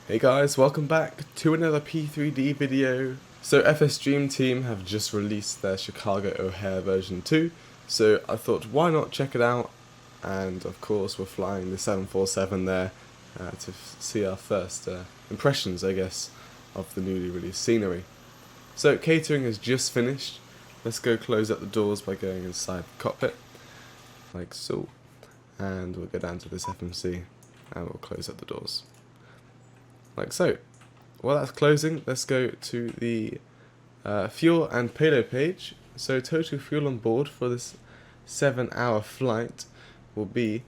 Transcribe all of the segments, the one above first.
Hey guys, welcome back to another P3D video. So FSDreamTeam have just released their Chicago O'Hare version 2, so I thought why not check it out, and of course we're flying the 747 there to see our first impressions, I guess, of the newly released scenery. So catering is just finished. Let's go close up the doors by going inside the cockpit, like so, and we'll go down to this FMC and we'll close up the doors. Like so. While that's closing, let's go to the fuel and payload page. So total fuel on board for this 7-hour flight will be,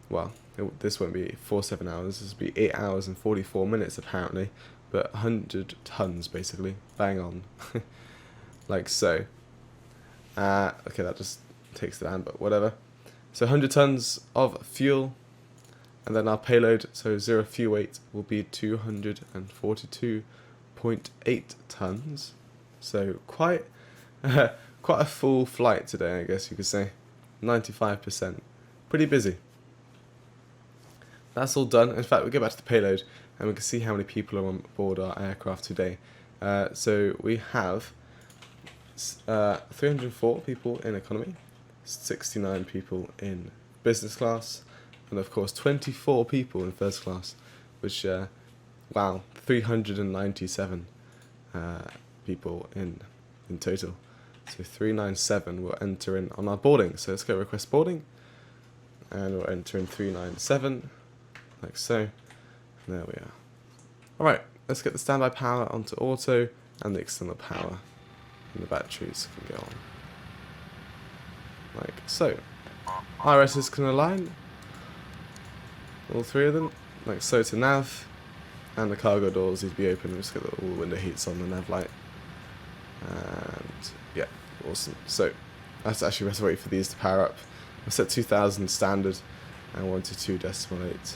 well, this won't be 7 hours, this will be 8 hours and 44 minutes apparently, but 100 tons basically, bang on. Like so. Okay, that just takes it down, but whatever. So 100 tons of fuel. And then our payload, so zero fuel weight, will be 242.8 tons. So quite a full flight today, I guess you could say. 95%. Pretty busy. That's all done. In fact, we'll go back to the payload and we can see how many people are on board our aircraft today. So we have 304 people in economy, 69 people in business class, and of course 24 people in first class, which, wow, 397 people in total. So 397 will enter in on our boarding. So let's go request boarding, and we'll enter in 397, like so. There we are. Alright, let's get the standby power onto auto, and the external power, and the batteries can go on. Like so. IRSs can align. All three of them, like so, to nav, and the cargo doors need to be open. Just get all the window heats on the nav light, and yeah, awesome. So that's actually we have to wait for these to power up. I set 2000 standard and 122.8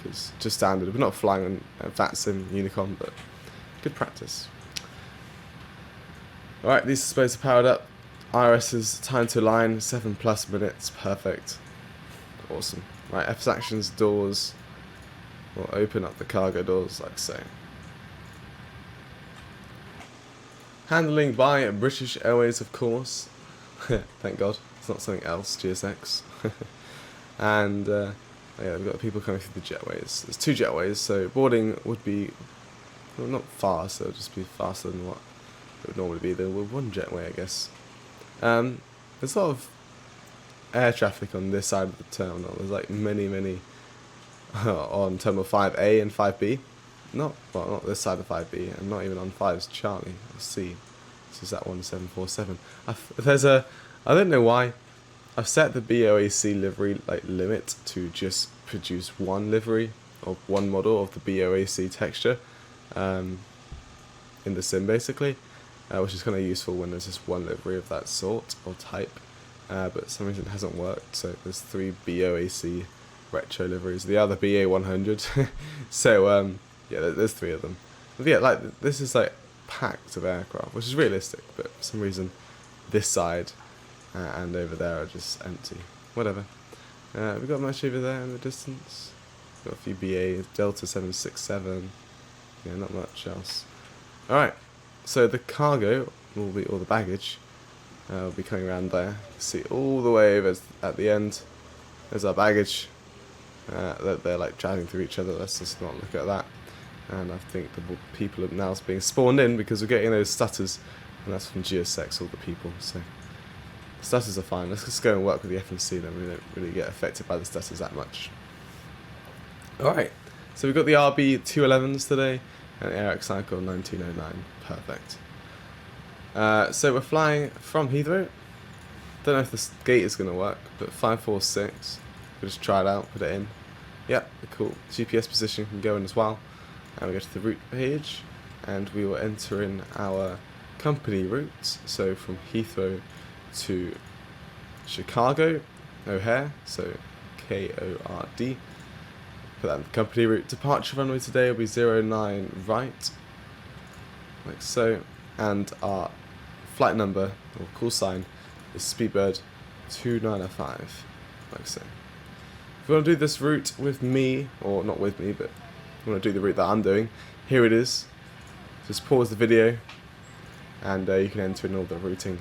because just standard. We're not flying on VATSIM Unicom, but good practice. All right, these are supposed to powered up. IRS's time to align 7+ minutes, perfect. Awesome. Right, F's actions doors will open up the cargo doors like so. Handling by British Airways, of course. Thank God, it's not something else, GSX. And yeah, we've got people coming through the jetways. There's 2 jetways, so boarding would be, well, not fast, so it'll just be faster than what it would normally be. There were 1 jetway, I guess. There's a lot of air traffic on this side of the terminal. There's like many on terminal 5A and 5B. Not this side of 5B, and not even on 5's Charlie. Let's see. This is that 1747. I don't know why. I've set the BOAC livery limit to just produce 1 livery or 1 model of the BOAC texture in the sim basically, which is kind of useful when there's just 1 livery of that sort or type. But for some reason it hasn't worked, so there's 3 BOAC retro liveries, the other BA100. So yeah, there's 3 of them. But yeah, like this is like packed of aircraft, which is realistic, but for some reason this side and over there are just empty. Whatever. We've got much over there in the distance. Got a few BA, Delta 767. Yeah, not much else. Alright, so the cargo will be, or the baggage, will be coming around there. See all the way over at the end. There's our baggage. They're like driving through each other. Let's just not look at that. And I think the people are now being spawned in because we're getting those stutters, and that's from GSX, all the people. So the stutters are fine. Let's just go and work with the FMC. Then we don't really get affected by the stutters that much. All right. So we've got the RB211s today and AirX Cycle 1909. Perfect. So we're flying from Heathrow. Don't know if this gate is going to work, but 546. We'll just try it out, put it in. Yep, cool. GPS position can go in as well. And we go to the route page, and we will enter in our company routes. So from Heathrow to Chicago O'Hare, so KORD. Put that in the company route. Departure runway today will be 09 right, like so. And our flight number, or call sign, is Speedbird 2905, like so. If you want to do this route with me, or not with me, but you want to do the route that I'm doing, here it is. Just pause the video and you can enter in all the routing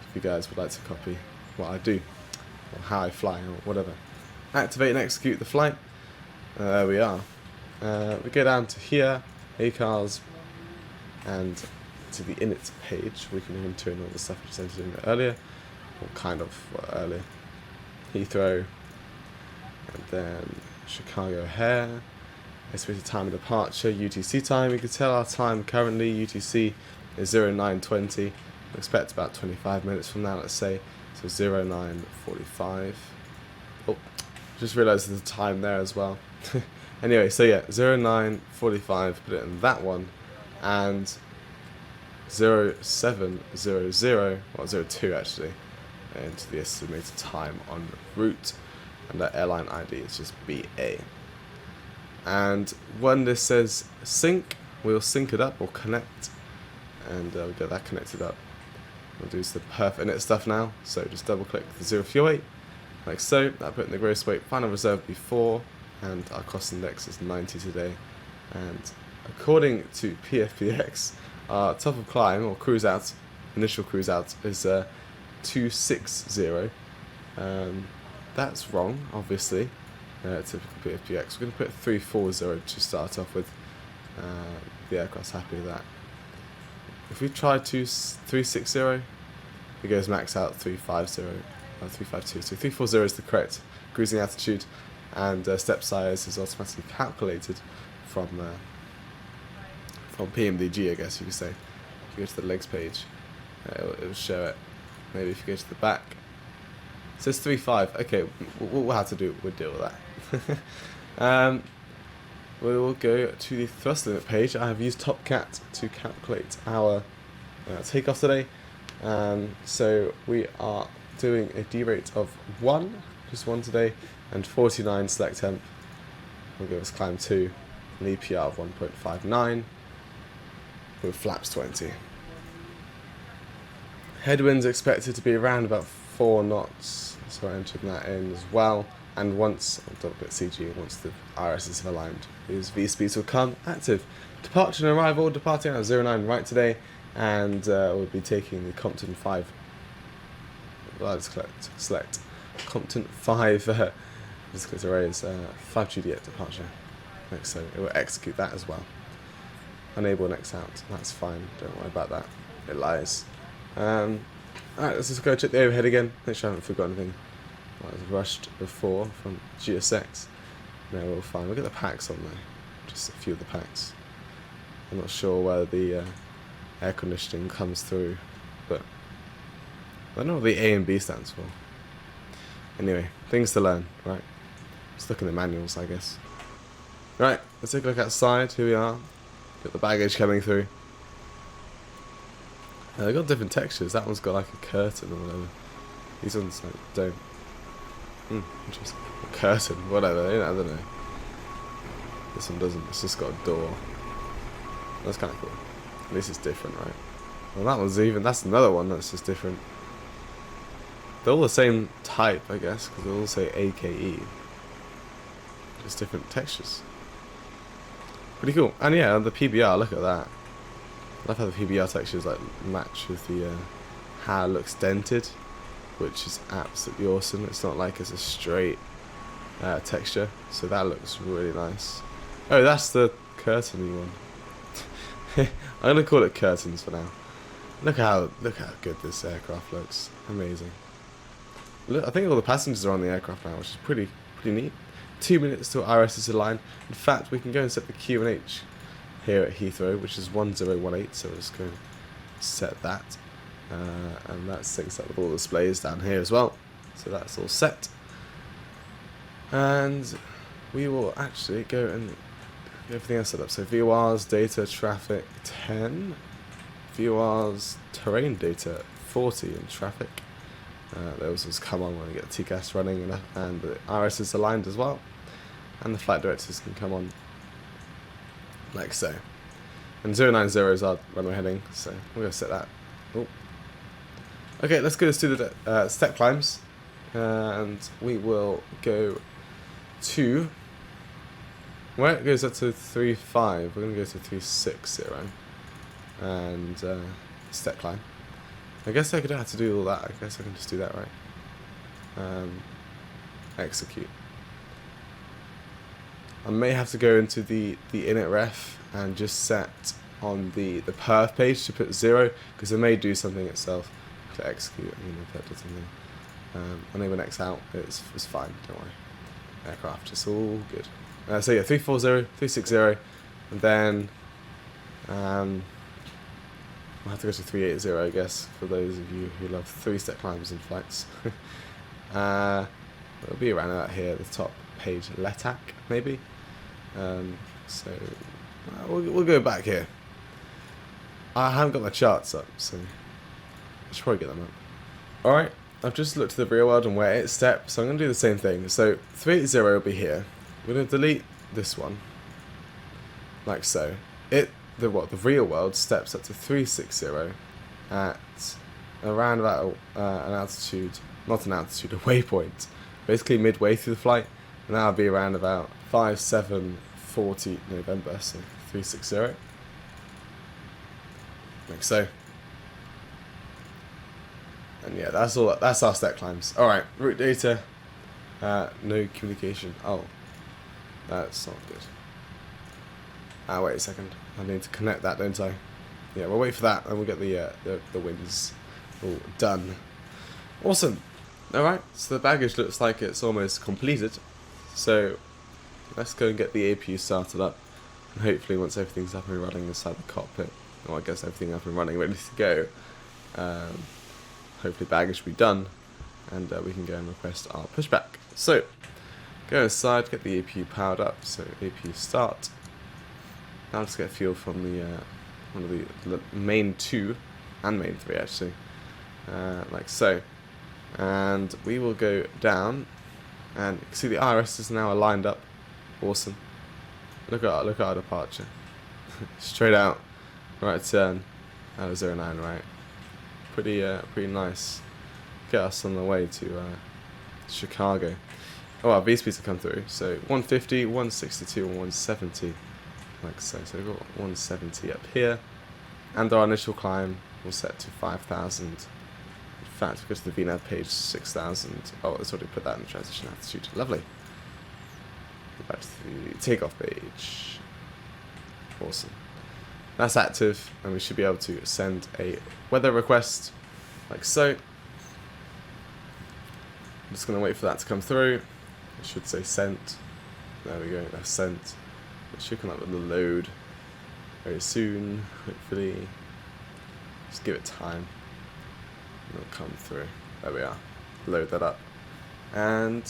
if you guys would like to copy what I do or how I fly or whatever. Activate and execute the flight. There we are. We go down to here, ACARS, and to the init page. We can enter in all the stuff we just entered in earlier, or kind of earlier. Heathrow, and then Chicago O'Hare. Estimated time of departure, UTC time. We can tell our time currently. UTC is 0920. We expect about 25 minutes from now, let's say. So 0945. Oh, just realised there's a time there as well. Anyway, so yeah, 0945, put it in that one, and 0700, well 02 actually, into the estimated time en route, and the airline ID is just BA. And when this says sync, we'll sync it up or connect, and we'll get that connected up. We'll do the perf init stuff now, so just double click the 0 fuel weight, like so. That put in the gross weight, final reserve before, and our cost index is 90 today. And according to PFPX, our top of climb or cruise out, initial cruise out, is 260. That's wrong, obviously. Typical PFPX. We're going to put 340 to start off with. The aircraft's happy with that. If we try 360, it goes max out 350 or 352. So 340 is the correct cruising altitude, and step size is automatically calculated from PMDG, I guess you could say. If you go to the legs page, it'll show it. Maybe if you go to the back, it says 3.5. Okay, we'll have to do. We'll deal with that. We will go to the thrust limit page. I have used TopCat to calculate our takeoff today. So we are doing a D rate of 1, just 1 today, and 49 select temp. Will give us climb 2, an EPR of 1.59 with flaps 20. Headwinds expected to be around about 4 knots, so I entered that in as well. And once, I'll double click CG, once the RSs have aligned, these V-speeds will come active. Departure and arrival, departing at 09 right today, and we'll be taking the Compton 5. Well, I'll just select Compton 5, just click arrays, 5 Juliet departure. Next, so it will execute that as well. Enable next out, that's fine, don't worry about that, it lies. Alright, let's just go check the overhead again, make sure I haven't forgotten anything. I was rushed before from GSX. No, we're all fine. Look at the packs on there. Just a few of the packs. I'm not sure where the air conditioning comes through, but I don't know what the A and B stands for. Anyway, things to learn, right? Just look in the manuals, I guess. Right, let's take a look outside. Here we are. Got the baggage coming through. They've got different textures. That one's got like a curtain or whatever. These ones like don't. Interesting. A curtain, whatever, I don't know. This one doesn't, it's just got a door. That's kind of cool. At least it's different, right? Well, that one's even, that's another one that's just different. They're all the same type, I guess, because they all say AKE. Just different textures. Pretty cool. And yeah, the PBR, look at that. I love how the PBR textures like match with the how it looks dented, which is absolutely awesome. It's not like it's a straight texture, so that looks really nice. Oh, that's the curtainy one. I'm gonna call it curtains for now. Look how good this aircraft looks. Amazing. Look, I think all the passengers are on the aircraft now, which is pretty neat. 2 minutes till RS is aligned. In fact, we can go and set the QNH here at Heathrow, which is 1018. So we'll just go and set that. And that syncs up with all the displays down here as well, so that's all set. And we will actually go and get everything else set up. So VORs, data, traffic 10, VORs, terrain data 40, and traffic. Those will come on when we get the TCAS running, and the RS is aligned as well, and the flight directors can come on like so. And 090 is our runway heading, so we're going to set that. Oh. Okay, let's do the step climbs, and we will go to where it goes up to 3.5, we're going to go to 3.60 and step climb. I guess I could have to do all that. I guess I can just do that, right? Execute. I may have to go into the init ref and just set on the perf page to put 0, because it may do something itself. Click execute, and if that does something. Enable X out, it's fine, don't worry. Aircraft, it's all good. So yeah, 340, 360, and then I'll have to go to 380, I guess, for those of you who love 3-step climbs and flights. It'll be around about here, the top page, LETAC, maybe. So we'll go back here. I haven't got my charts up, so I should probably get them up. Alright, I've just looked at the real world and where it steps, so I'm going to do the same thing. So 380 will be here. We're going to delete this one, like so. The real world steps up to 360 at around about an altitude, not an altitude, a waypoint, basically midway through the flight, and that'll be around about 5/7/40 November, so 360, like so. And yeah, that's all. That's our step climbs. All right, route data, no communication. Oh, that's not good. Wait a second. I need to connect that, don't I? Yeah, we'll wait for that, and we'll get the winds all done. Awesome. All right, so the baggage looks like it's almost completed. So let's go and get the APU started up, and hopefully once everything's up and running inside the cockpit, or I guess everything up and running, ready to go. Hopefully baggage will be done, and we can go and request our pushback. So go inside, get the APU powered up. So APU start. Now let's get fuel from the one of the main 2 and main 3 actually, like so. And we will go down, and you can see the IRS is now lined up. Awesome. Look at our departure. Straight out, right turn, out of 09, right. Pretty nice. Get us on the way to Chicago. Oh, our V-speeds have come through. So 150, 162, and 170. Like so. So we've got 170 up here. And our initial climb will set to 5,000. In fact, we go to the VNAV page, 6,000. Oh, it's already put that in the transition altitude. Lovely. Go back to the takeoff page. Awesome. That's active, and we should be able to send a weather request, like so. I'm just going to wait for that to come through. It should say sent. There we go, that's sent. It should come up with the load very soon, hopefully. Just give it time. It'll come through. There we are. Load that up. And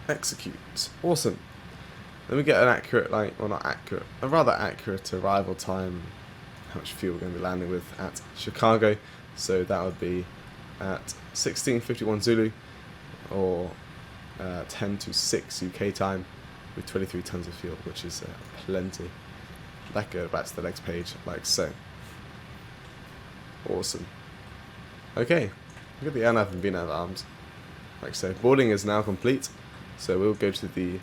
execute. Awesome. Then we get an accurate, well not accurate, a rather accurate arrival time, how much fuel we're going to be landing with at Chicago. So that would be at 16:51 Zulu, or 10 to 6 UK time, with 23 tons of fuel, which is plenty. That go back to the next page, like so. Awesome. Okay, look at the ANAV and VNAV arms, like so. Boarding is now complete, so we'll go to the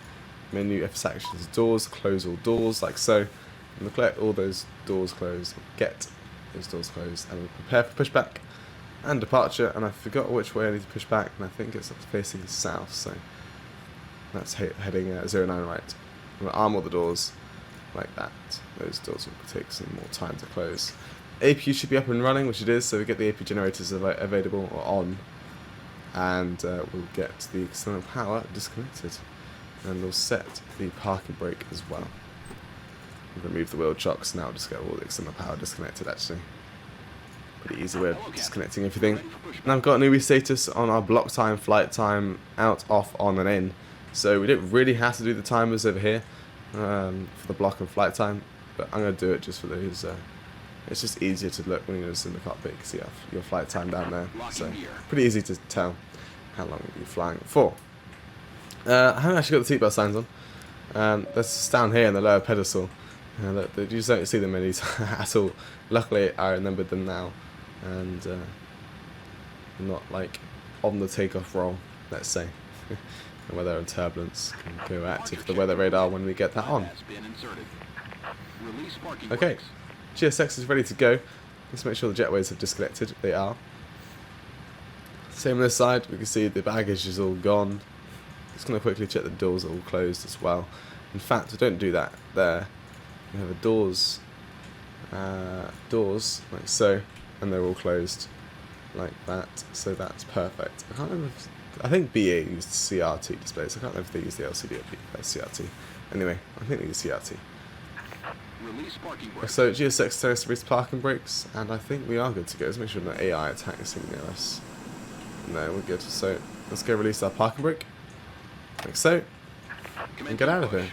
menu, FS actions, doors, close all doors, like so. And we'll collect all those doors closed, get those doors closed, and we'll prepare for pushback and departure. And I forgot which way I need to push back, and I think it's facing south, so that's heading 09 right. I'm going to arm all the doors like that. Those doors will take some more time to close. APU should be up and running, which it is, so we get the APU generators available or on, and we'll get the external power disconnected. And we'll set the parking brake as well. Remove the wheel chocks, now just get all the external power disconnected actually. Pretty easy way of disconnecting everything. Now I've got a newbie status on our block time, flight time, out, off, on and in. So we don't really have to do the timers over here for the block and flight time, but I'm going to do it just for those. It's just easier to look when you're just in the cockpit. You can see your flight time down there. So pretty easy to tell how long you're flying for. I haven't actually got the seatbelt signs on. That's down here in the lower pedestal. You just don't see them many at all. Luckily, I remembered them now, and not like on the takeoff roll, let's say. And weather and turbulence can go active for the weather radar when we get that on. Okay, GSX is ready to go. Let's make sure the jetways have disconnected. They are. Same on this side, we can see the baggage is all gone. Just going to quickly check the doors are all closed as well. In fact, I don't do that there. We have a doors like so, and they're all closed like that, so that's perfect. I can't remember if, I think BA used CRT displays. I can't remember if they used the LCD or CRT. Anyway, I think they used CRT. So GSX tells us to release parking brakes, and I think we are good to go. Let's make sure no AI attacks near us. No, we're good. So let's go release our parking brake, like so, and get out of here.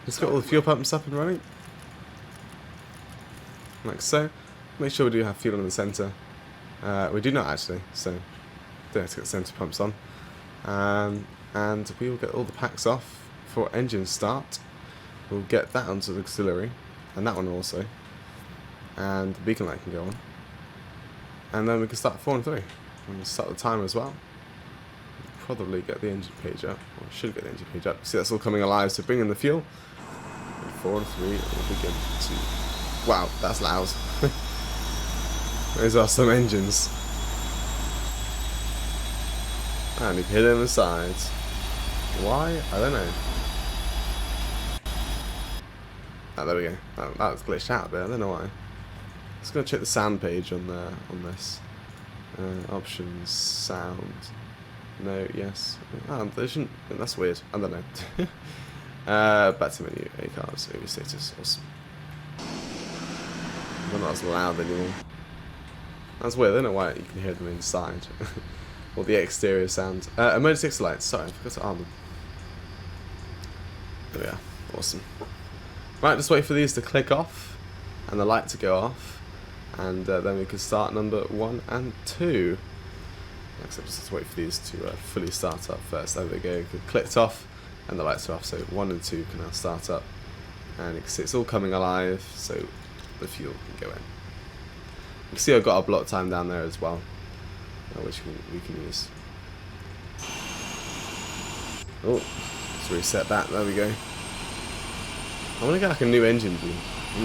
Let's get all the fuel pumps up and running, like so. Make sure we do have fuel in the centre. We do not actually, so don't have to get the centre pumps on. And we will get all the packs off for engine start. We'll get that onto the auxiliary, and that one also. And the beacon light can go on. And then we can start 4 and 3. And we'll start the timer as well. We'll probably get the engine page up, or should get the engine page up. See, that's all coming alive, so bring in the fuel. And 4 and 3 will begin to... Wow, that's loud. Those are some engines. And you can hit it on the sides. Why? I don't know. Oh, there we go. That was glitched out a bit. I don't know why. Just gonna check the sound page on this. Options, sound. No, yes. Oh, they shouldn't. That's weird. I don't know. Back to menu. A cars. AV status. Awesome. They're not as loud anymore. That's weird. I don't know why you can hear them inside. Or the exterior sound. Emergency exit lights. Sorry, I forgot to arm them. There we are. Awesome. Right, just wait for these to click off and the light to go off, and then we can start number 1 and 2. Except just have to wait for these to fully start up first. There we go. It clicked off and the lights are off, so 1 and 2 can now start up. And you can see it's all coming alive, so the fuel can go in. You can see I've got our block time down there as well, which we can use. Oh, let's reset that. There we go. I want to get like a new engine view.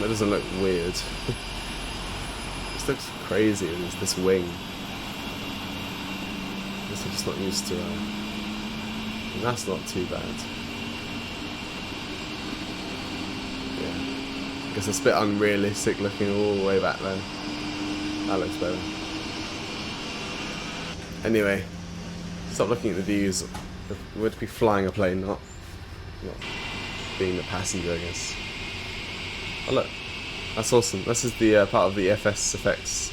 That doesn't look weird. This looks crazy. There's this wing. I guess I'm just not used to it. And that's not too bad. Yeah. I guess it's a bit unrealistic looking all the way back there. That looks better. Anyway, stop looking at the views. We'd be flying a plane, not being the passenger, I guess. Oh look, that's awesome. This is the part of the FS effects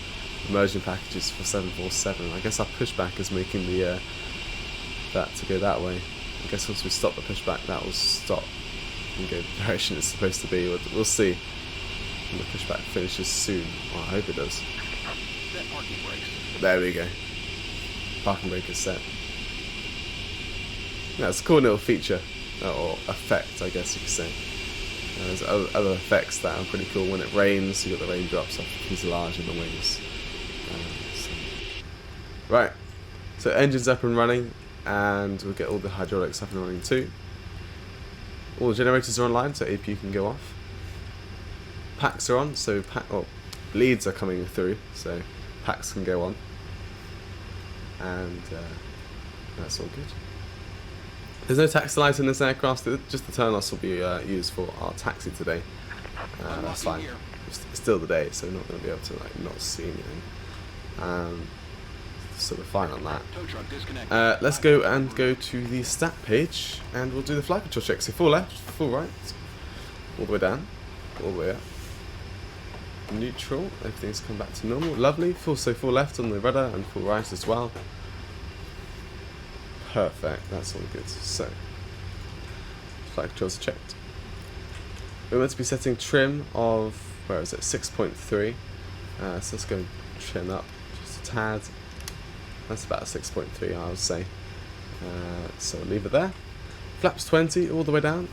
immersion packages for 747. I guess our pushback is making the that to go that way. I guess once we stop the pushback, that will stop and go the direction it's supposed to be. We'll see when the pushback finishes soon. Well, I hope it does. There we go. Parking brake is set. Yeah, it's a cool little feature. Or effect, I guess you could say. There's other effects that are pretty cool. When it rains, you've got the raindrops off the fuselage and the wings. Right, so engine's up and running, and we'll get all the hydraulics up and running too. All the generators are online, so APU can go off. Packs are on, so leads are coming through, so packs can go on. And that's all good. There's no taxi lights in this aircraft, just the turn loss will be used for our taxi today. That's fine. It's still the day, so we're not going to be able to not see anything. So we're fine on that. Let's go to the stat page, and we'll do the flight control check. So full left, full right, all the way down, all the way up. Neutral, everything's come back to normal. Lovely. Full left on the rudder and full right as well. Perfect, that's all good. So, flight controls are checked. We're meant to be setting trim of, where is it, 6.3. So let's go and trim up just a tad. That's about 6.3, I would say. So we'll leave it there. Flaps 20 all the way down.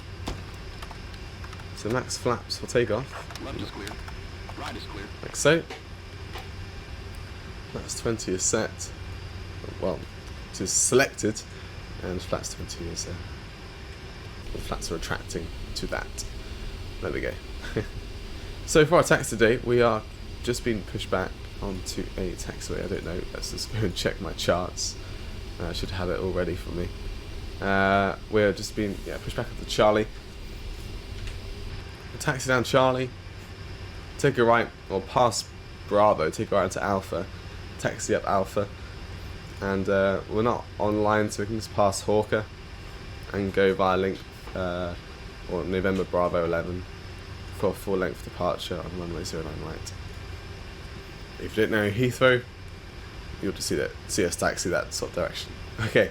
So max flaps for takeoff. Left is clear. Right is clear. Like so. Max 20 is set. Well, it is selected. and flaps 20 is the flaps are retracting to that. There we go. So for our taxi today, we are just being pushed back onto a taxiway. I don't know. Let's just go and check my charts. I should have it all ready for me. We're just being pushed back onto Charlie. We'll taxi down Charlie. Take a right, or past Bravo. Take a right into Alpha. Taxi up Alpha. And we're not online, so we can just pass Hawker and go via link or November Bravo 11 for a full length departure on runway 09 right. If you don't know Heathrow, you'll just see us taxi that sort of direction. Okay.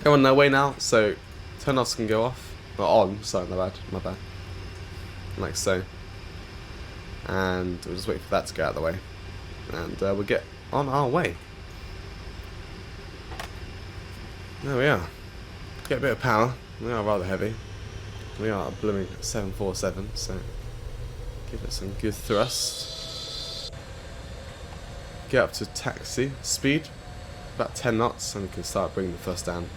Go on their way now, so turn offs can go off. Or on, sorry, my bad. Like so. And we'll just wait for that to go out of the way. And we'll get on our way. There we are. Get a bit of power. We are rather heavy. We are a blooming 747, so give it some good thrust. Get up to taxi speed, about 10 knots, and we can start bringing the thrust down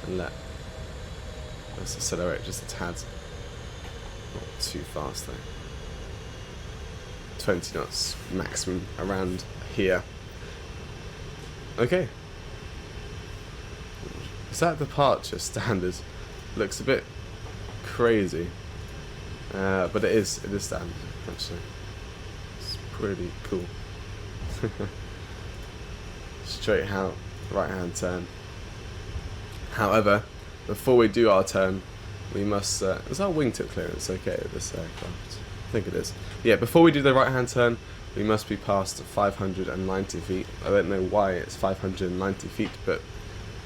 and let's accelerate just a tad. Not too fast though. 20 knots maximum around here. Okay. Is that departure standard? Looks a bit crazy, but it is standard actually. It's pretty cool. Straight out, right hand turn. However, before we do our turn, we must. Is our wingtip clearance okay with this aircraft? I think it is. Yeah, before we do the right hand turn, we must be past 590 feet. I don't know why it's 590 feet, but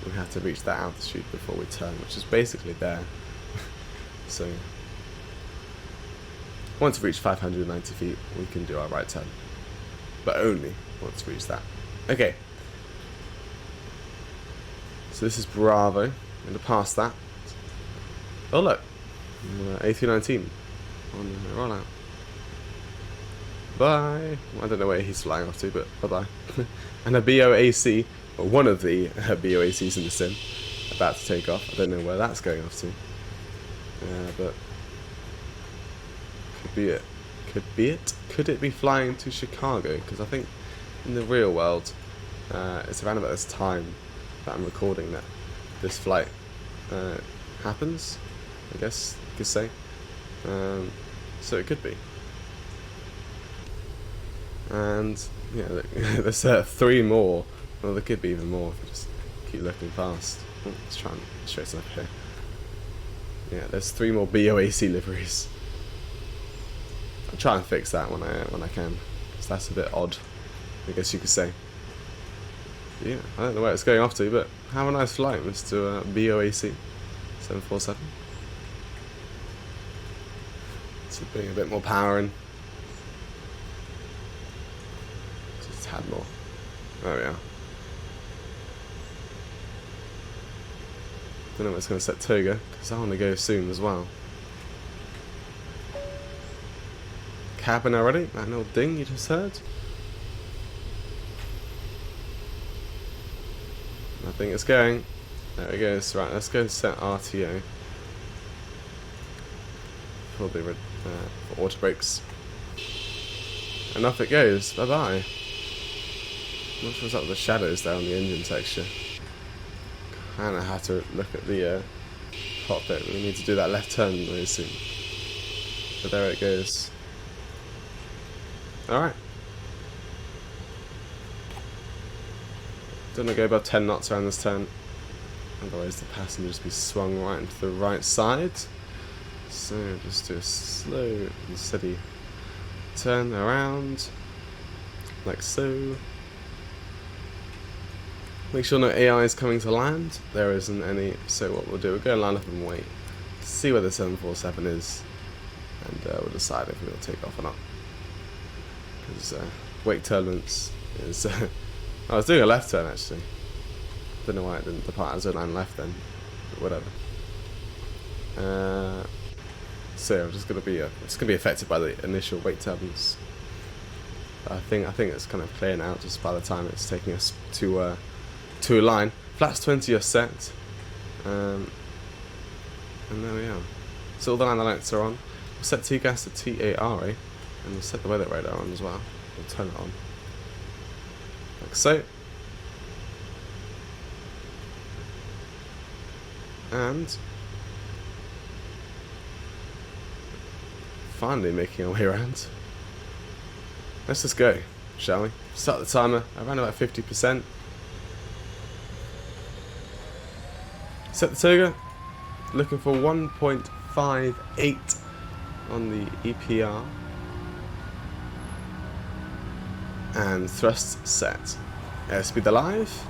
we have to reach that altitude before we turn, which is basically there. So once we reach 590 feet, we can do our right turn, but only once we reach that. Okay. So this is Bravo. I'm going to pass that. Oh look, A319 on the rollout. Bye. Well, I don't know where he's flying off to, but bye bye. And a BOAC, or one of the BOACs in the sim, about to take off. I don't know where that's going off to. But could be it. Could be it. Could it be flying to Chicago? Because I think in the real world, it's around about this time that I'm recording that this flight happens. I guess you could say. So it could be. And yeah, look, there's 3 more. Well, there could be even more if we just keep looking fast. Oh, let's try and straighten up here. Yeah, there's 3 more BOAC liveries. I'll try and fix that when I can, because that's a bit odd, I guess you could say. Yeah, I don't know where it's going off to, but have a nice flight, Mr. BOAC 747. So putting a bit more power in. Just a tad more. There we are. Don't know where it's going to set Toga, because I want to go soon as well. Cabin already? That little ding you just heard? I think it's going. There it goes. Right, let's go set RTO. For auto brakes. And off it goes. Bye bye. Not sure what's up with the shadows there on the engine texture. And I have to look at the cockpit. We need to do that left turn very soon. But there it goes. Alright. Don't want to go above 10 knots around this turn. Otherwise the passengers be swung right into the right side. So just do a slow and steady turn around. Like so. Make sure no AI is coming to land. There isn't any, so what we'll do, we'll go and line up and wait. See where the 747 is. And we'll decide if we'll take off or not. Because wake turbulence is... I was doing a left turn actually. Don't know why it didn't depart as 09 left then. But whatever. So I'm just gonna be it's gonna be affected by the initial wake turbulence. I think it's kind of clear now just by the time it's taking us to a line. Flaps 20 are set. And there we are. So all the landing lights are on. We'll set TGAS to TARA, and we'll set the weather radar on as well. We'll turn it on. Like so. And finally making our way around. Let's just go, shall we? Start the timer around about 50%. Set the toga. Looking for 1.58 on the EPR. And thrust set. Airspeed alive.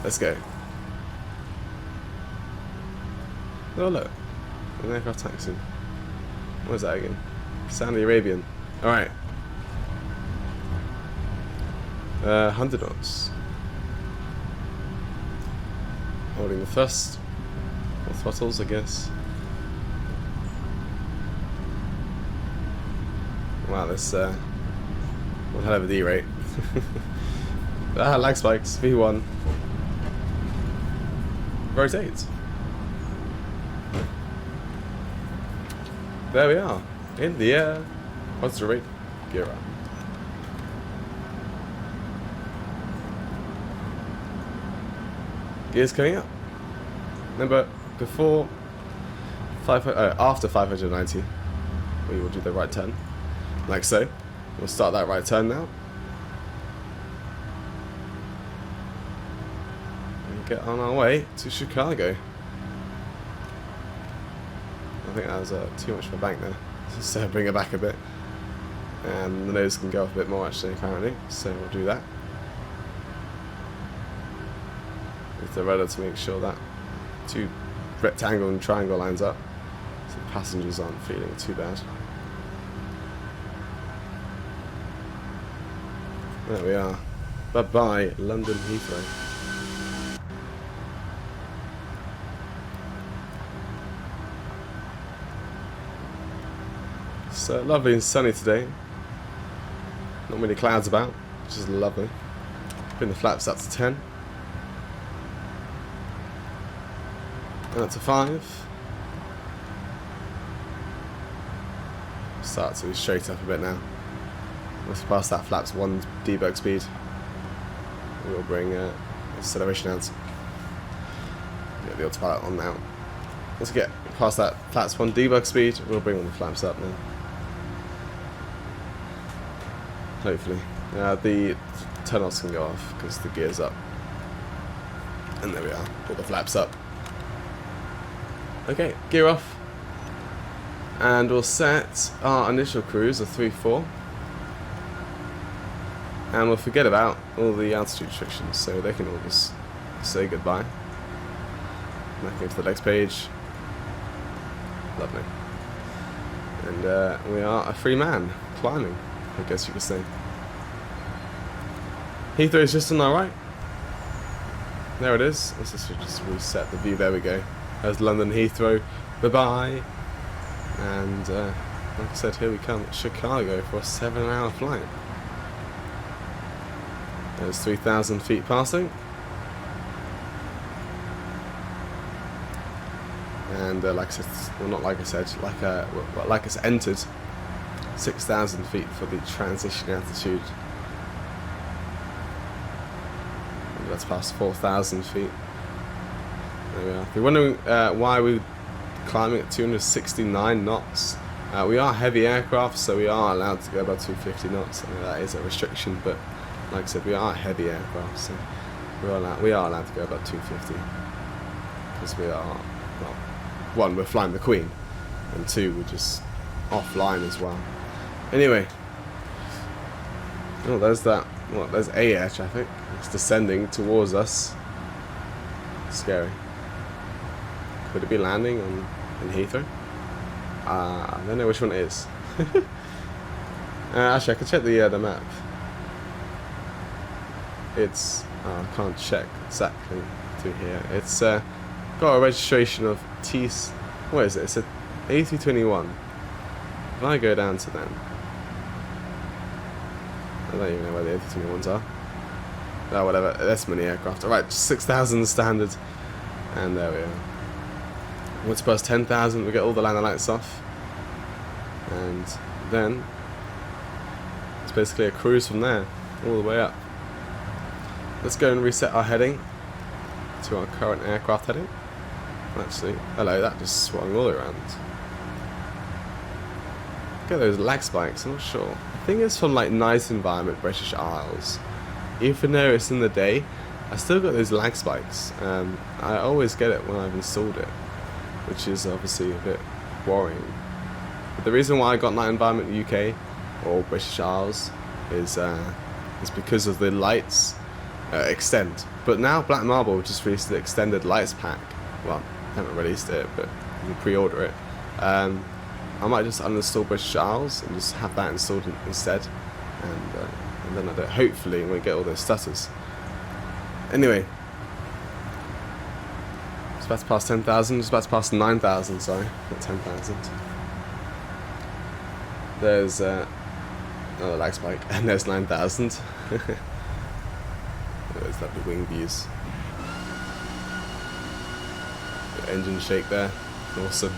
Let's go. Oh look, an aircraft taxi. What is that again? Saudi Arabian. Alright. 100 knots. Holding the thrust. Or throttles, I guess. Wow, this one hell of a D rate. Lag spikes, V1. Rotate. There we are, in the air. Positive rate, gear up. Gears coming up. Remember, after 590, we will do the right turn, like so. We'll start that right turn now. And get on our way to Chicago. I think that was too much for a bank there, so bring it back a bit. And the nose can go up a bit more actually, apparently, so we'll do that. With the rudder to make sure that two rectangle and triangle lines up, so passengers aren't feeling too bad. There we are. Bye bye, London Heathrow. So lovely and sunny today. Not many clouds about, which is lovely. Bring the flaps up to 10. And up to 5. Start to straight up a bit now. Once we pass that flaps 1 debug speed, we'll bring acceleration out. Get the autopilot on now. Once we get past that flaps 1 debug speed, we'll bring all the flaps up now. Hopefully. The turn-offs can go off because the gear's up. And there we are, all the flaps up. Okay, gear off. And we'll set our initial cruise of 3-4. And we'll forget about all the altitude restrictions, so they can all just say goodbye. Back into the next page. Lovely. And we are a free man, climbing, I guess you could say. Heathrow is just on our right. There it is. Let's just reset the view. There we go. There's London Heathrow. Bye-bye. And like I said, here we come, Chicago, for a 7-hour flight. There's 3,000 feet passing. And like I said, well, not like I said, like it's entered 6,000 feet for the transition altitude. And that's past 4,000 feet. There we are. If you're wondering why we're climbing at 269 knots, we are heavy aircraft, so we are allowed to go above 250 knots. I mean, that is a restriction, but like I said, we are heavy aircraft, so we are allowed to go above 250 because we are, well, 1, we're flying the Queen, and 2, we're just offline as well. Anyway, oh, there's that. Well, there's air traffic. It's descending towards us. Scary. Could it be landing in Heathrow? I don't know which one it is. Actually, I can check the map. It's I can't check exactly to here. It's got a registration of T. What is it? It's a A321. If I go down to them, I don't even know where the A321s are. Oh, whatever. That's many aircraft. Alright, 6,000 standard. And there we are. Once past 10,000, we get all the landing lights off. And then it's basically a cruise from there, all the way up. Let's go and reset our heading to our current aircraft heading. Actually, hello, that just swung all the way around. Look at those lag spikes, I'm not sure. I think it's from like nice environment, British Isles. Even though it's in the day, I still got those lag spikes. I always get it when I've installed it, which is obviously a bit worrying. But the reason why I got night environment UK or British Isles is because of the lights extend. But now Black Marble just released the extended lights pack. Well, I haven't released it, but you can pre-order it. I might just uninstall British Isles and just have that installed instead, and then I don't, hopefully we get all those stutters. Anyway, it's about to pass 10,000. It's about to pass 9,000. Sorry, not 10,000. There's another lag spike, and there's 9,000. There's lovely wing views. The engine shake there, awesome.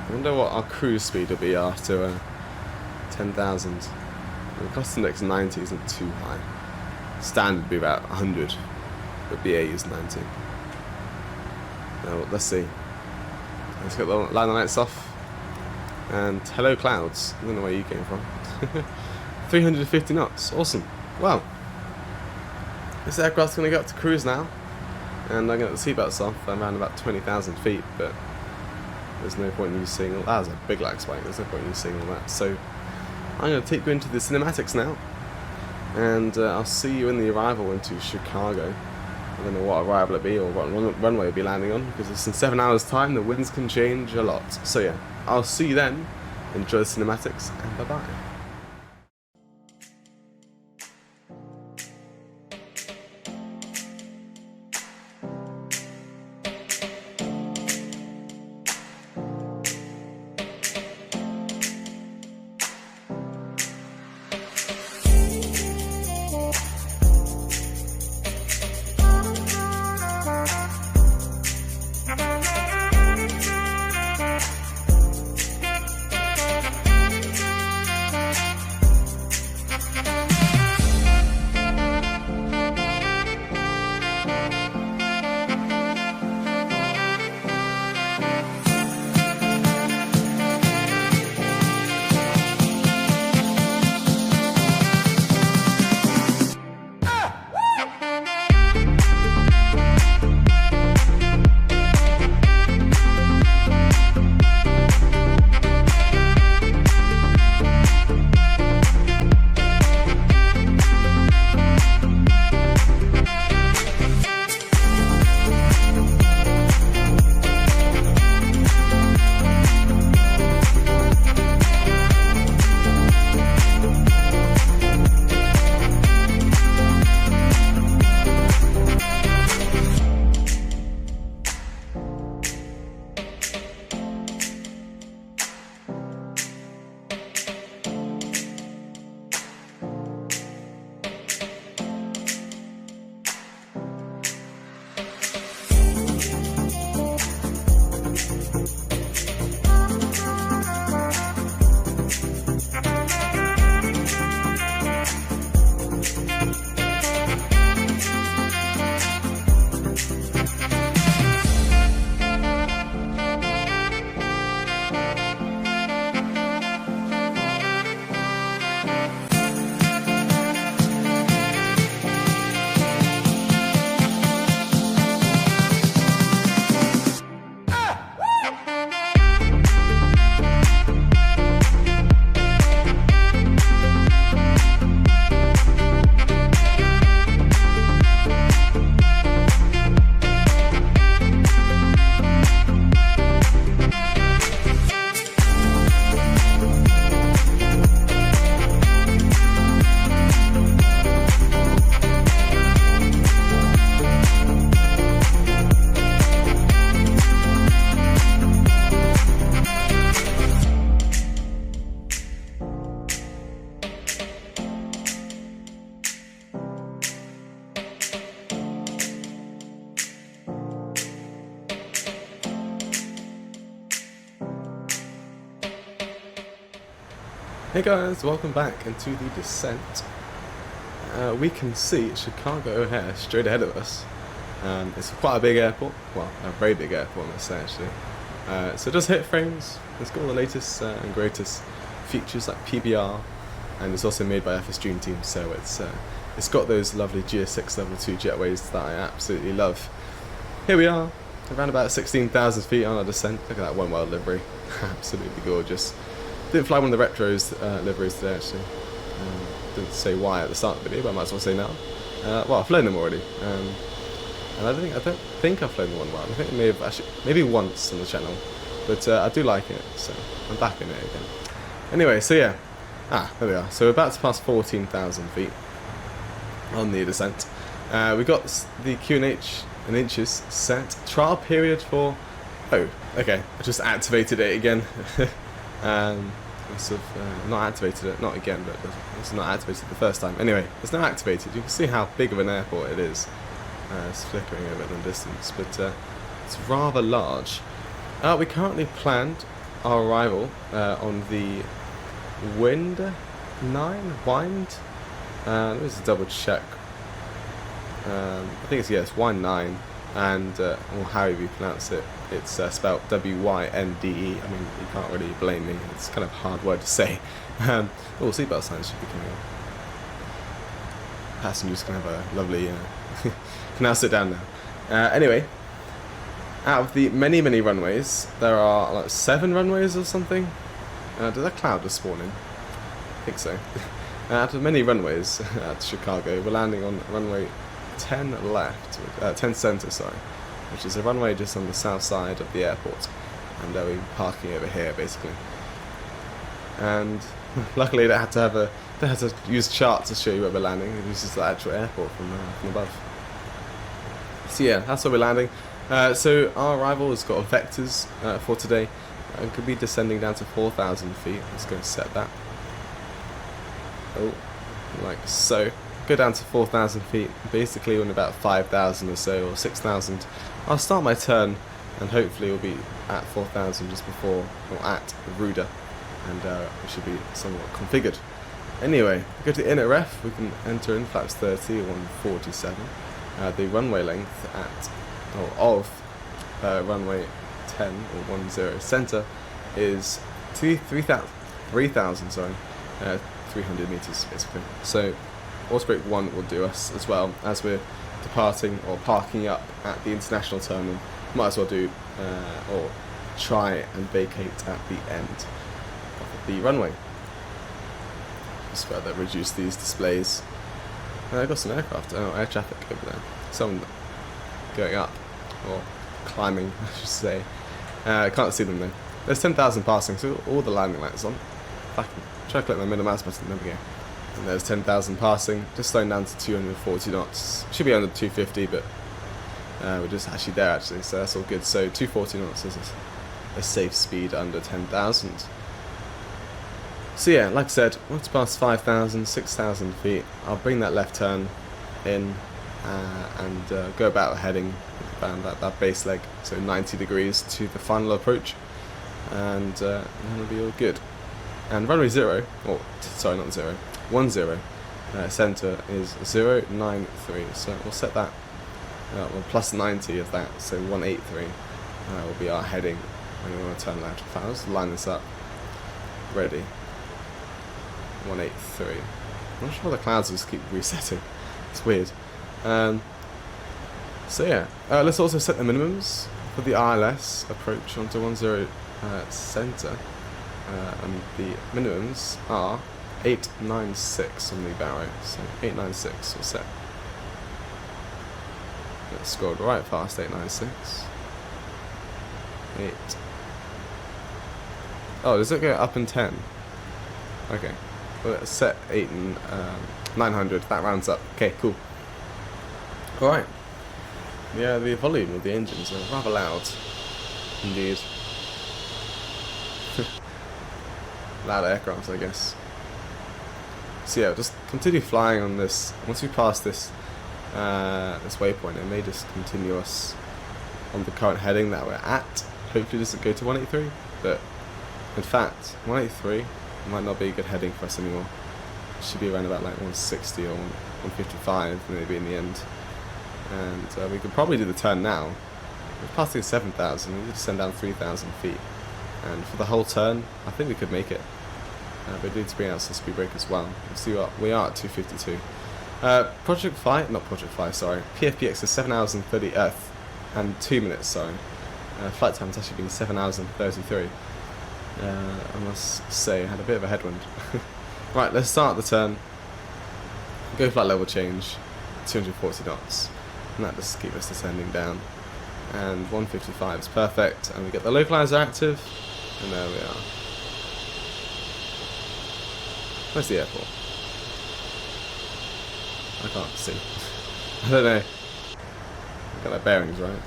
I wonder what our cruise speed will be after 10,000. The cost index 90 isn't too high. Standard would be about 100, but BA is 90. Now let's see. Let's get the landing lights off. And hello clouds. I don't know where you came from. 350 knots. Awesome. Well, this aircraft's going to go up to cruise now, and I'm going to get the seatbelts off. I'm around about 20,000 feet, but there's no point in you seeing all that. That was a big lag spike. There's no point in you seeing all that. So I'm going to take you into the cinematics now, and I'll see you in the arrival into Chicago. I don't know what arrival it'll be or what runway we'll be landing on, because it's in 7 hours time. The winds can change a lot. So yeah, I'll see you then. Enjoy the cinematics, and bye bye. Hey guys, welcome back into the descent. We can see Chicago O'Hare straight ahead of us. It's quite a big airport, well, a very big airport, let's say actually. So it does hit frames. It's got all the latest and greatest features like PBR, and it's also made by FSDreamTeam, so it's got those lovely GS6 level 2 jetways that I absolutely love. Here we are, around about 16,000 feet on our descent. Look at that one world livery, absolutely gorgeous. Didn't fly one of the retros liveries today actually. Didn't say why at the start of the video, but I might as well say now. Well, I've flown them already, and I don't think I've flown the one well. I think I may have actually, maybe once on the channel, but I do like it, so I'm back in it again. Anyway, so yeah, there we are. So we're about to pass 14,000 feet on the descent. We got the QNH in inches set. Trial period for, oh, okay, I just activated it again. Must have not activated it, not again, but it's not activated the first time. Anyway, it's now activated. You can see how big of an airport it is. It's flickering a bit in the distance, but it's rather large. We currently planned our arrival on the Wind 9? Wind? Let me just double check. I think it's Wind 9, and or how you pronounce it. It's spelled W-Y-N-D-E. I mean, you can't really blame me. It's kind of a hard word to say. Oh, seatbelt signs should be coming up. Passengers can have a lovely... can now sit down now. Anyway, out of the many runways, there are like 7 runways or something. Did that cloud just spawn in? I think so. Out of many runways at Chicago, we're landing on runway 10 left, 10 center, sorry, which is a runway just on the south side of the airport, and we're parking over here basically. And luckily they had to use charts to show you where we're landing. It uses the actual airport from above. So yeah, that's where we're landing. So our arrival has got vectors for today. It could be descending down to 4,000 feet. Let's go and set that. Oh, like so. Go down to 4,000 feet, basically on about 5,000 or so, or 6,000. I'll start my turn, and hopefully we'll be at 4,000 just before, or at Ruda, and we should be somewhat configured. Anyway, go to inner ref, we can enter in flaps 30 or 147. The runway length of runway 10 or 10 center is 3,000, sorry, 300 meters basically. So Orbx 1 will do us, as well as we're departing or parking up at the international terminal. Might as well do or try and vacate at the end of the runway. Just further reduce these displays. I've got some aircraft, air traffic over there. Someone going up, or climbing, I should say. I can't see them though. There's 10,000 passing, so all the landing lights on. If I can try to click my middle mouse button, there we go. And there's 10,000 passing, just slowing down to 240 knots. Should be under 250, but we're just actually there actually, so that's all good. So 240 knots is a safe speed under 10,000. So yeah, like I said, once past 5,000, 6,000 feet, I'll bring that left turn in and go about heading around that base leg, so 90 degrees to the final approach, and then it'll be all good. And runway 0, or sorry, not 0, 10 center is 093, so we'll set that well, plus 90 of that, so 183 will be our heading when we want to turn left. I'll just line this up, ready, 183. I'm not sure the clouds just keep resetting, it's weird. So yeah, let's also set the minimums for the ILS approach onto 10 center, and the minimums are 896 on the barrow, so 896 will set. Let's scroll right past 896. 8. Oh, does it go up in 10? Okay. Well, let's set 8 and 900. That rounds up. Okay, cool. Alright. Yeah, the volume of the engines are rather loud. Indeed. Loud aircraft, I guess. So yeah, just continue flying on this. Once we pass this this waypoint, it may just continue us on the current heading that we're at. Hopefully it doesn't go to 183, but in fact, 183 might not be good heading for us anymore. It should be around about like 160 or 155 maybe in the end. And we could probably do the turn now. We're passing 7,000, we need to send down 3,000 feet. And for the whole turn, I think we could make it. But we need to bring out some speed brake as well. You see what we are at 252. Project Fi, not Project Fi, sorry. PFPX is 7 hours and 2 minutes, sorry. Flight time has actually been 7 hours and 33. I must say, I had a bit of a headwind. Right, let's start the turn. Go flight level change, 240 knots. And that just keeps us descending down. And 155 is perfect. And we get the localizer active. And there we are. Where's the airport? I can't see. I don't know. I've got our bearings right.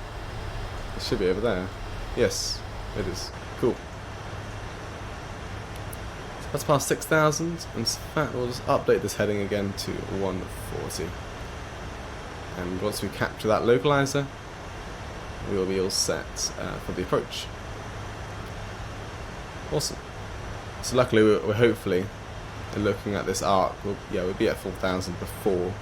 It should be over there. Yes, it is. Cool. So that's past 6,000. And in fact, we'll just update this heading again to 140. And once we capture that localizer, we will be all set for the approach. Awesome. So luckily, we're hopefully looking at this arc. We'll be at 4,000 before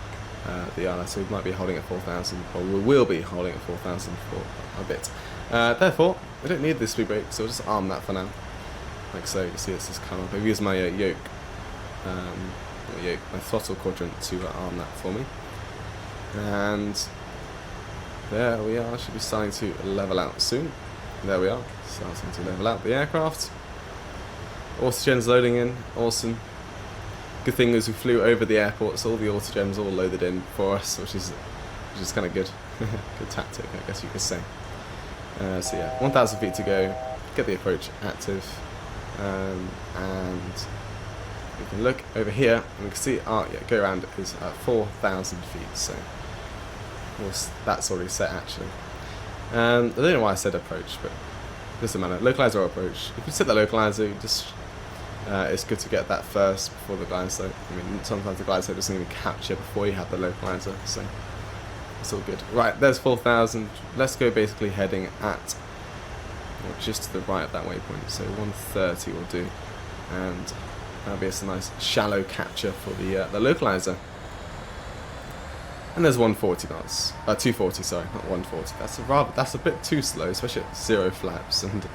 the ILS, so we might be holding at 4,000, or we will be holding at 4,000 for a bit. Therefore, we don't need this speed brake, so we'll just arm that for now. Like so, you see it's just come up. I've used my my throttle quadrant to arm that for me. And there we are, should be starting to level out soon. There we are, starting to level out the aircraft. Autogen's loading in, awesome. Good thing is we flew over the airport, so all the autogens all loaded in for us, which is kind of good. Good tactic, I guess you could say. So yeah, 1,000 feet to go, get the approach active, and we can look over here, and we can see our go around is at 4,000 feet, so that's already set actually. I don't know why I said approach, but it doesn't matter. Localizer or approach. If you set the localizer, it's good to get that first before the glide slope. I mean, sometimes the glide slope doesn't even capture before you have the localizer, so it's all good. Right, there's 4,000. Let's go basically heading at, or just to the right of that waypoint, so 130 will do, and that'll be a nice shallow capture for the localizer. And there's 140 knots, 240, sorry, not 140. That's a bit too slow, especially at 0 flaps, and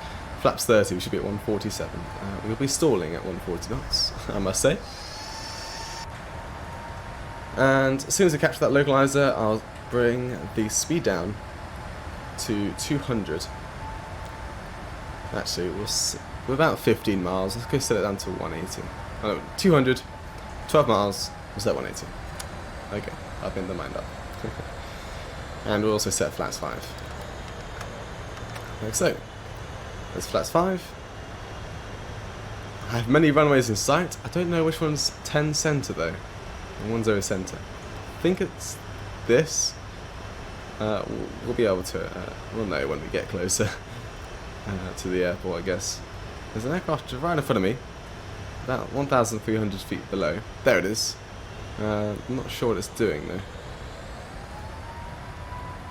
flaps 30 we should be at 147. We'll be stalling at 140 knots, I must say. And as soon as I capture that localizer, I'll bring the speed down to 200. Actually, we're about 15 miles. Let's go set it down to 180. Oh, no, 200, 12 miles, we'll set 180. Okay, I've been the mind up. And we'll also set flaps 5. Like so. There's flaps 5. I have many runways in sight. I don't know which one's 10 center though. And one's over center. I think it's this. We'll be able to, we'll know when we get closer to the airport, I guess. There's an aircraft right in front of me, about 1,300 feet below. There it is. I'm not sure what it's doing though.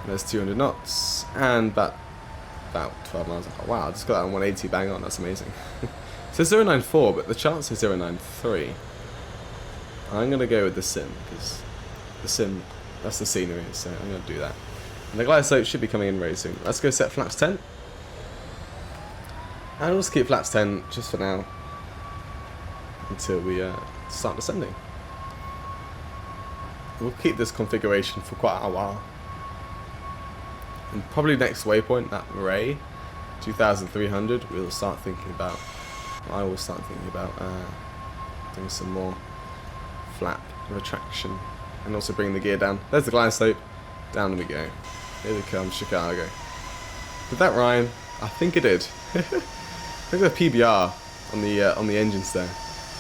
There's 200 knots and about 12 miles. Oh, wow, I just got that on 180 bang on. That's amazing. So 094, but the chance is 093. I'm going to go with the sim, because the sim, that's the scenery, so I'm going to do that. And the glide slope should be coming in very soon. Let's go set flaps 10. And we'll just keep flaps 10 just for now, until we start descending. We'll keep this configuration for quite a while. And probably next waypoint, that Ray, 2,300, we'll start thinking about, I will start thinking about doing some more flap retraction and also bringing the gear down. There's the glide slope, down we go. Here we come, Chicago. Did that rhyme? I think it did. Look at the PBR on the engines there,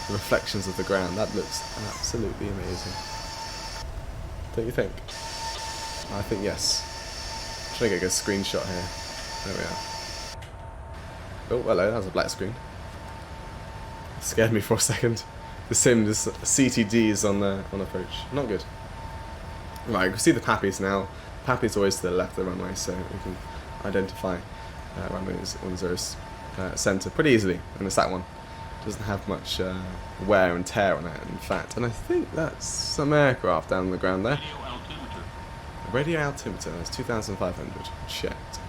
the reflections of the ground. That looks absolutely amazing. Don't you think? I think yes. I'm trying to get a good screenshot here. There we are. Oh, hello, that was a black screen. It scared me for a second. The sim just CTDs on approach. Not good. Right, you can see the Pappies now. Pappy's always to the left of the runway, so we can identify runways 10 center pretty easily, and it's that one. Doesn't have much wear and tear on it, in fact. And I think that's some aircraft down on the ground there. Radio altimeter, that's 2,500. Checked.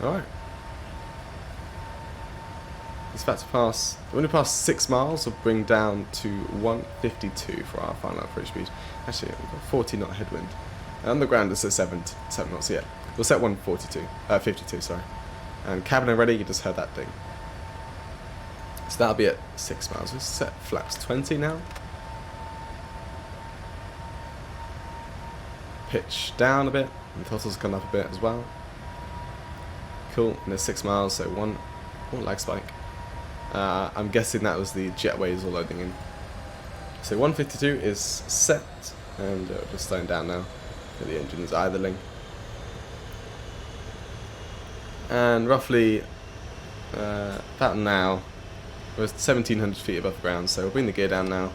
Alright. It's about to pass, when we pass 6 miles, we'll bring down to 152 for our final approach speed. Actually, we've got 40 knot headwind. On the ground it's at 7 knots, yeah. We'll set 52, sorry. And cabin and ready, you just heard that ding. So that'll be at 6 miles. We'll set flaps 20 now. Pitch down a bit, and throttle's gone up a bit as well. Cool, and there's 6 miles, so one lag spike. I'm guessing that was the jetways all loading in. So 152 is set, and just slowing down now. The engine's idling. And roughly about now, we're 1,700 feet above the ground, so we'll bring the gear down now.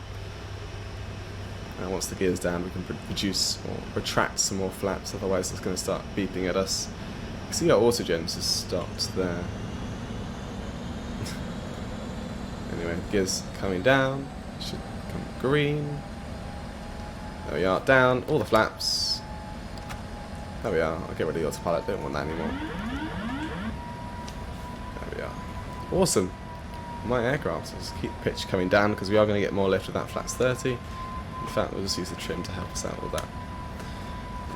And once the gear's down, we can reduce or retract some more flaps, otherwise it's going to start beeping at us. You see our autogens has stopped there. Anyway, gear's coming down, should come green. There we are, down, all the flaps. There we are, I'll get rid of the autopilot, don't want that anymore. There we are. Awesome. My aircraft, just keep pitch coming down because we are going to get more lift with that flaps 30. In fact, we'll just use the trim to help us out with that.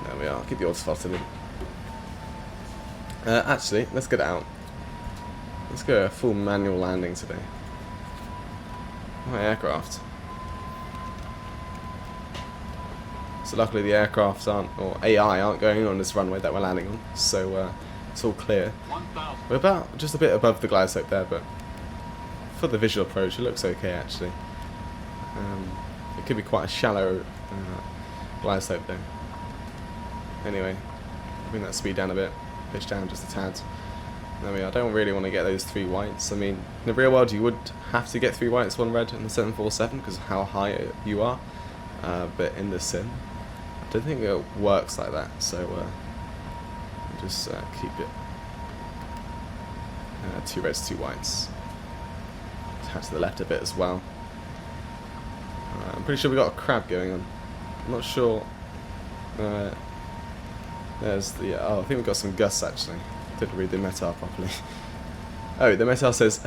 There we are, keep the autopilot in. Actually, let's get it out. Let's go a full manual landing today. My aircraft. So luckily the aircraft or AI aren't going on this runway that we're landing on, so it's all clear. We're about just a bit above the glide slope there, but for the visual approach it looks okay actually. It could be quite a shallow glide slope though. Anyway, bring that speed down a bit, pitch down just a tad. There we are. I don't really want to get those 3 whites. I mean, in the real world you would have to get 3 whites, 1 red in the 747 because of how high you are. But in the sim, I don't think it works like that. So just keep it 2 reds, 2 whites. Attach to the left a bit as well. I'm pretty sure we got a crab going on. I'm not sure. There's the. Oh, I think we've got some gusts actually. Didn't read the METAR properly. Oh, the METAR says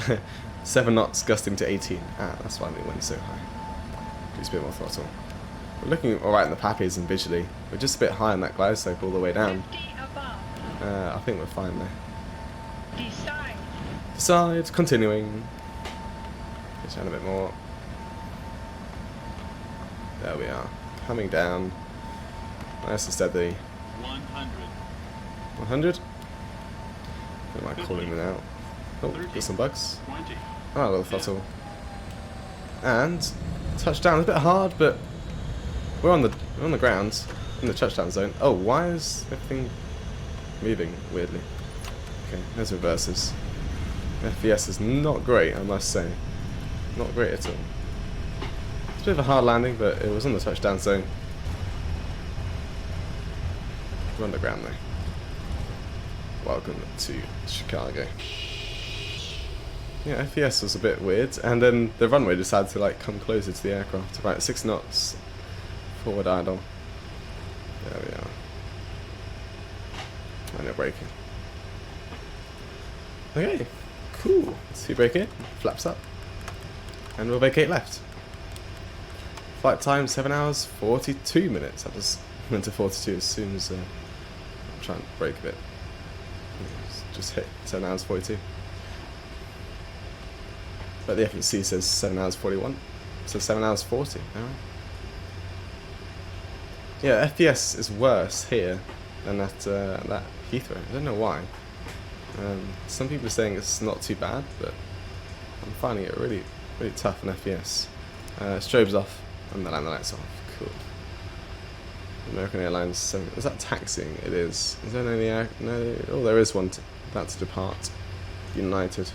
7 knots gusting to 18. Ah, that's why we went so high. Just a bit more throttle. We're looking alright in the pappies and visually. We're just a bit high on that glide slope all the way down. I think we're fine there. Decide, continuing. Pitch down a bit more. There we are. Coming down. Nice and steady. 100. 100? What am I calling them out? Oh, got some bugs. 20. Oh, I got the throttle. And touchdown. It's a bit hard, but we're on the ground in the touchdown zone. Oh, why is everything moving weirdly? Okay, there's reverses. FPS is not great, I must say. Not great at all. It's a bit of a hard landing, but it was on the touchdown zone. We're on the ground though. Welcome to Chicago. Yeah, FPS was a bit weird, and then the runway decided to like come closer to the aircraft. Right, 6 knots. Forward idle. There we are. And they're braking. Okay, cool. So you brake it, flaps up, and we'll vacate left. Flight time 7 hours 42 minutes. I just went to 42 as soon as I'm trying to brake a bit. Just hit 7 hours 42. But the FNC says 7 hours 41, so 7 hours 40. Alright. Yeah, FPS is worse here than at that Heathrow. I don't know why. Some people are saying it's not too bad, but I'm finding it really, really tough in FPS. Strobes off and the land lights off. Cool. American Airlines 7. Is that taxiing? It is. Is there any air? No. Oh, there is one about to depart. United.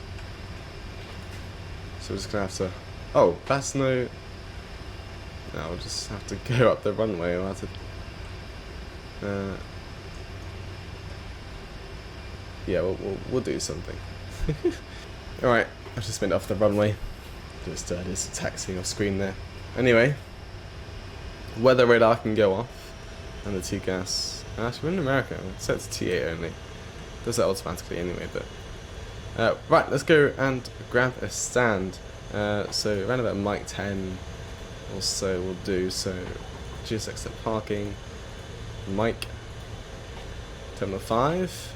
So we're just gonna have to. Oh, that's no. No, we'll just have to go up the runway. We'll have to. Yeah, we'll do something. All right. I just went off the runway. Just taxiing off screen there. Anyway, weather radar can go off, and the TGAS. Actually, we're in America. It's set to T8 only. Does that automatically anyway, but right. Let's go and grab a stand. So around about Mike 10 or so we'll do. So GSX at parking, Mike Terminal 5,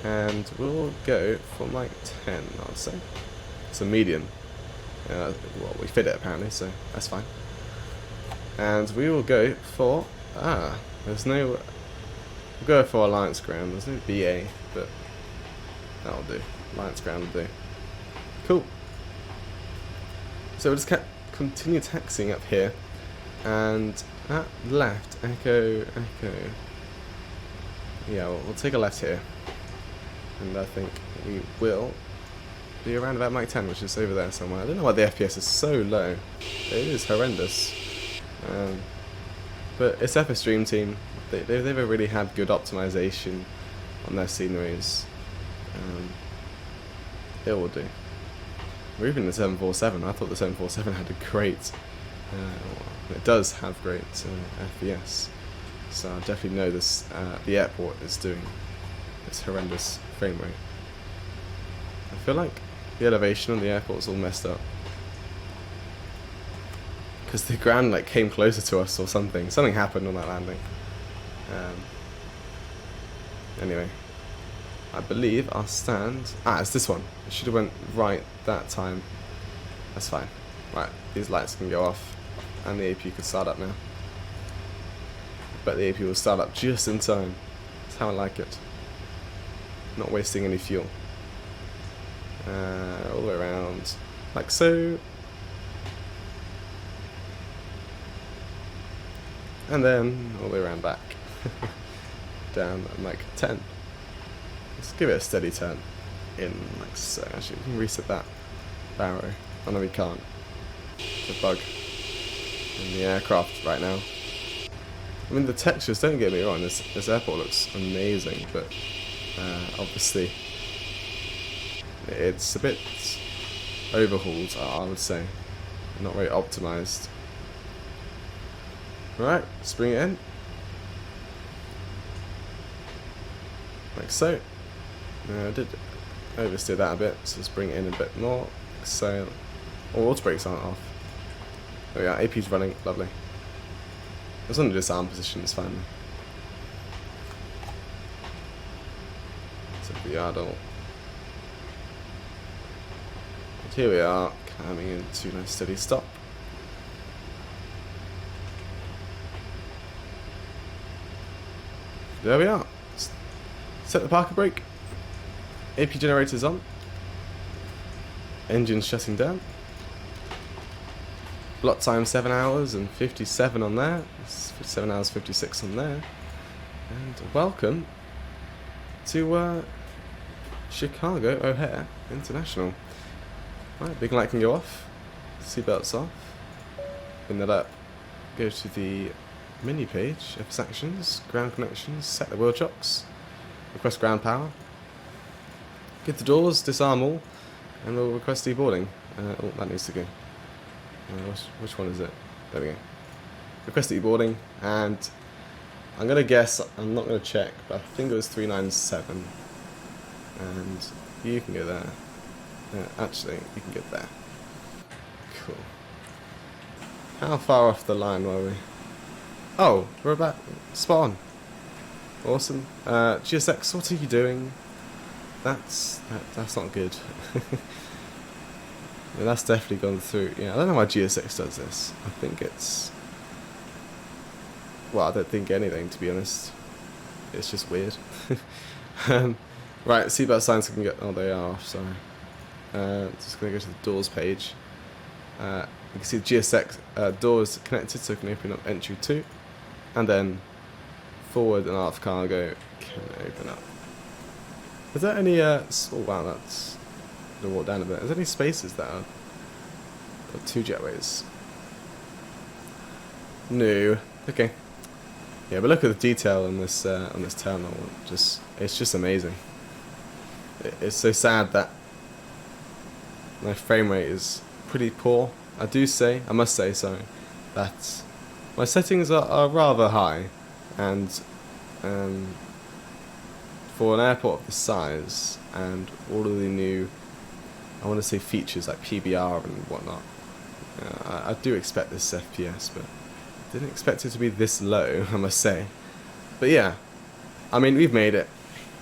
and we'll go for Mike 10. I'd say it's a medium. Well, we fit it apparently, so that's fine. And we will go for there's no. We'll go for Alliance Ground. There's no BA, but that'll do. Alliance Ground will do. Cool. So we'll just continue taxiing up here, and at left, Echo. Yeah, we'll take a left here, and I think we will be around about Mach 10, which is over there somewhere. I don't know why the FPS is so low. It is horrendous. But it's FSDreamTeam. They've never really had good optimization on their sceneries. It will do. Or even the 747. I thought the 747 had a great. It does have great FPS. So I definitely know this. The airport is doing this horrendous frame rate. I feel like the elevation on the airport's all messed up. Because the ground like came closer to us or something. Something happened on that landing. Anyway, I believe our stand. It's this one. It should have went right that time. That's fine. Right, these lights can go off, and the AP can start up now. But the AP will start up just in time. That's how I like it. Not wasting any fuel. All the way around, like so. And then all the way around back. Down at Mach 10. Let's give it a steady turn. In like so. Actually, we can reset that barrow. Oh no, we can't. It's a bug in the aircraft right now. I mean, the textures, don't get me wrong, this airport looks amazing, but obviously it's a bit overhauled, I would say. Not very optimized. Right, let's bring it in. Like so. I did oversteer that a bit, so let's bring it in a bit more. Like so. Oh, auto brakes aren't off. There we are, AP's running, lovely. It's on the disarm position, it's fine. So the idle. And here we are, coming into a nice steady stop. There we are. Set the parking brake. AP generators on. Engines shutting down. Block time 7 hours and 57 on there. 7 hours 56 on there. And welcome to Chicago O'Hare International. Right, big light can go off. Seatbelts off. Pin that up. Go to the menu page. FS actions, ground connections, set the wheel chocks. Request ground power. Get the doors, disarm all, and we'll request deboarding. Oh, that needs to go. Which one is it? There we go. Request deboarding, and I'm gonna guess. I'm not gonna check, but I think it was 397. And you can go there. Actually, you can get there. Cool. How far off the line were we? Oh, we're about spot on. Awesome. GSX, what are you doing? That's not good. Yeah, that's definitely gone through. Yeah, I don't know why GSX does this. I think it's. Well, I don't think anything, to be honest. It's just weird. Right, seatbelt signs can get. Oh, they are off, sorry. Just going to go to the doors page. You can see the GSX doors connected, so we can open up entry 2. And then forward and aft cargo can open up. Is there any. Oh, wow, that's. I'm going to walk down a bit. Is there any spaces that are. Got 2 jetways? No. Okay. Yeah, but look at the detail on this terminal. It's just amazing. It's so sad that My frame rate is pretty poor. I must say, sorry, that my settings are rather high, and for an airport of this size and all of the new, I want to say, features like PBR and whatnot, I do expect this FPS, but didn't expect it to be this low, I must say. But yeah, I mean, we've made it.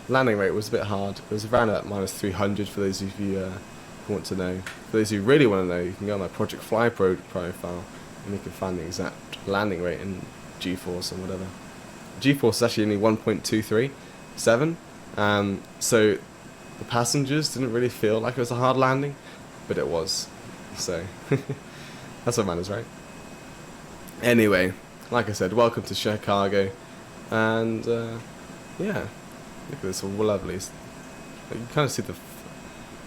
Landing rate was a bit hard. It was around about -300 for those of you who want to know. For those who really want to know, you can go on my Project Fly profile and you can find the exact landing rate in GeForce or whatever. GeForce is actually only 1.237, so the passengers didn't really feel like it was a hard landing, but it was. So that's what matters, right? Anyway, like I said, welcome to Chicago, and yeah. Look at this, all lovely. You can kind of see the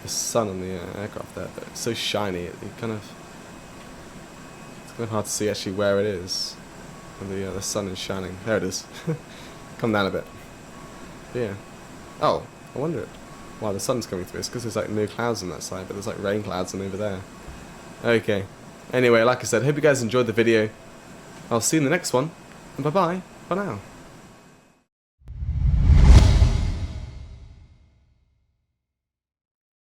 sun on the aircraft there, but it's so shiny. It's kind of hard to see actually where it is. And the sun is shining. There it is. Come down a bit. But yeah. Oh, I wonder why the sun's coming through. It's because there's like no clouds on that side, but there's like rain clouds on over there. Okay. Anyway, like I said, hope you guys enjoyed the video. I'll see you in the next one, and bye bye for now.